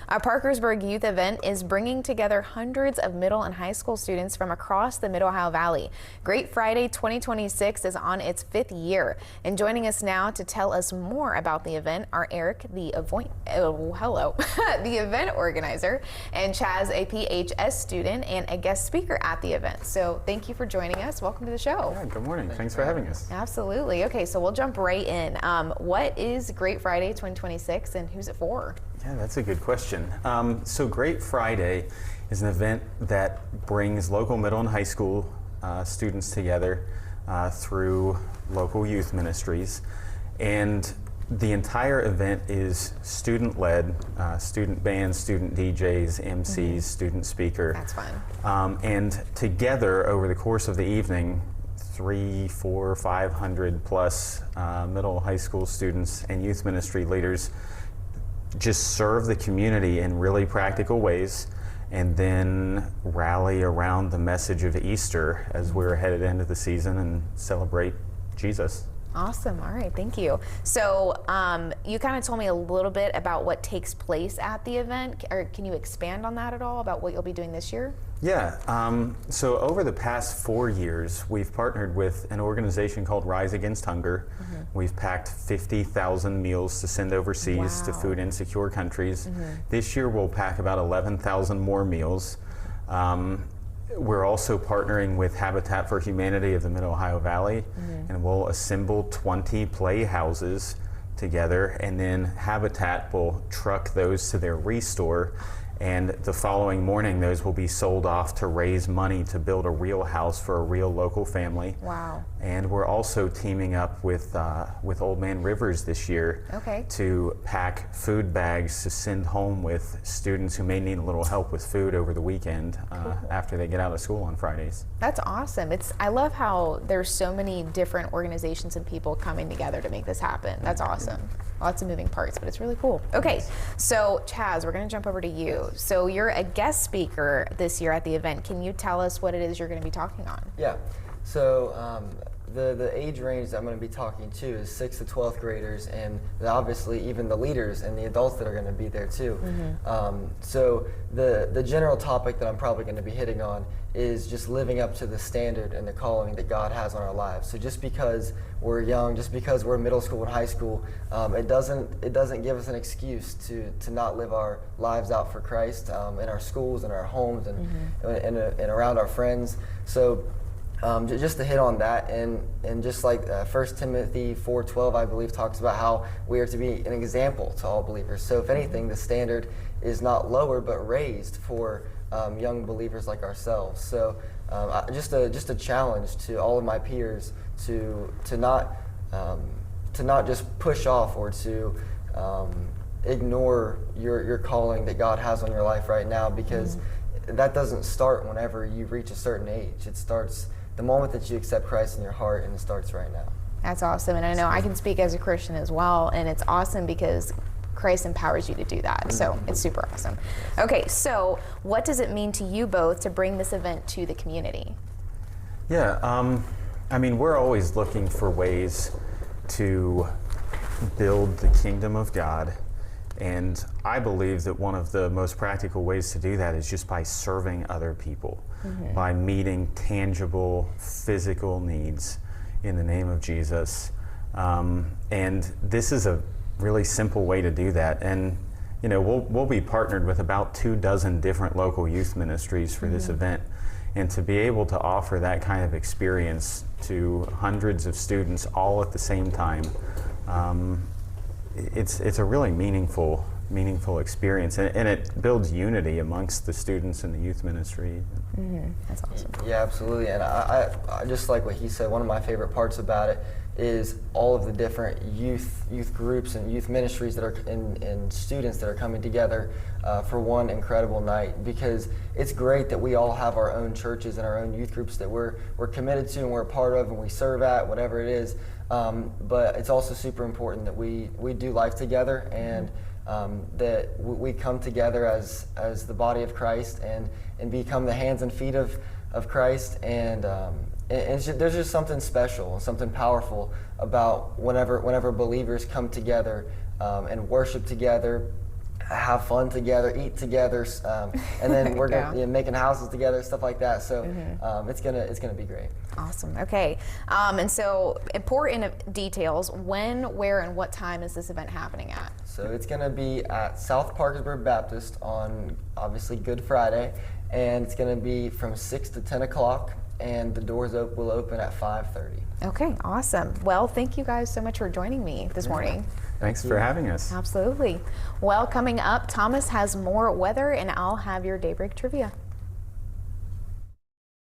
Our Parkersburg Youth Event is bringing together hundreds of middle and high school students from across the Mid-Ohio Valley. Great Friday 2026 is on its 5th year. And joining us now to tell us more about the event are Eric, the event organizer, and Chaz, a PHS student and a guest speaker at the event. So thank you for joining us. Welcome to the show. Yeah, good morning. Thanks for having us. Absolutely. Okay, so we'll jump right in. What is Great Friday 2026 and who's it for? Yeah, that's a good question. So Great Friday is an event that brings local middle and high school students together through local youth ministries. And the entire event is student-led, student bands, student DJs, MCs, student speaker. That's fun. And together over the course of the evening, 300, 400, 500 plus middle high school students and youth ministry leaders just serve the community in really practical ways and then rally around the message of Easter as we're headed into the season and celebrate Jesus. Awesome. All right. Thank you. So you kind of told me a little bit about what takes place at the event. Or can you expand on that at all about what you'll be doing this year? Yeah. So over the past 4 years, we've partnered with an organization called Rise Against Hunger. Mm-hmm. We've packed 50,000 meals to send overseas to food insecure countries. Mm-hmm. This year we'll pack about 11,000 more meals. We're also partnering with Habitat for Humanity of the Mid-Ohio Valley, and we'll assemble 20 playhouses together, and then Habitat will truck those to their restore, and the following morning those will be sold off to raise money to build a real house for a real local family. Wow. And we're also teaming up with Old Man Rivers this year to pack food bags to send home with students who may need a little help with food over the weekend after they get out of school on Fridays. That's awesome. I love how there's so many different organizations and people coming together to make this happen. That's awesome. Lots of moving parts, but it's really cool. Okay, so Chaz, we're going to jump over to you. So you're a guest speaker this year at the event. Can you tell us what it is you're going to be talking on? Yeah, so the age range that I'm going to be talking to is 6th to 12th graders, and obviously even the leaders and the adults that are going to be there too. Mm-hmm. So the general topic that I'm probably going to be hitting on is just living up to the standard and the calling that God has on our lives. So just because we're young, just because we're middle school and high school, it doesn't give us an excuse to not live our lives out for Christ in our schools and our homes and around our friends. So just to hit on that, and just like 1 Timothy 4:12, I believe, talks about how we are to be an example to all believers. So if anything, the standard is not lowered but raised for young believers like ourselves. So just a challenge to all of my peers to not just push off or to ignore your calling that God has on your life right now, because that doesn't start whenever you reach a certain age. It starts the moment that you accept Christ in your heart, and it starts right now. That's awesome. And I know I can speak as a Christian as well, and it's awesome because Christ empowers you to do that. So it's super awesome. Okay, so what does it mean to you both to bring this event to the community? Yeah, I mean, we're always looking for ways to build the kingdom of God. And I believe that one of the most practical ways to do that is just by serving other people, by meeting tangible physical needs in the name of Jesus. And this is a really simple way to do that. And you know, we'll be partnered with about 24 different local youth ministries for this event. And to be able to offer that kind of experience to hundreds of students all at the same time, it's a really meaningful experience, and it builds unity amongst the students in the youth ministry. That's awesome. Yeah, absolutely. And I just like what he said, one of my favorite parts about it is all of the different youth groups and youth ministries that are and students that are coming together for one incredible night, because it's great that we all have our own churches and our own youth groups that we're committed to and we're a part of and we serve at, whatever it is. But it's also super important that we do life together, and that we come together as the body of Christ and become the hands and feet of Christ. And there's just something special and something powerful about whenever believers come together and worship together have fun together, eat together, and then we're Yeah. gonna, making houses together, stuff like that. So it's gonna be great. Awesome. Okay. And so important details. When, where, and what time is this event happening at? So it's going to be at South Parkersburg Baptist on obviously Good Friday, and it's going to be from 6 to 10 o'clock, and the doors will open at 5:30. Okay. Awesome. Well, thank you guys so much for joining me this morning. Thanks for having us. Absolutely. Well, coming up, Thomas has more weather, and I'll have your Daybreak trivia.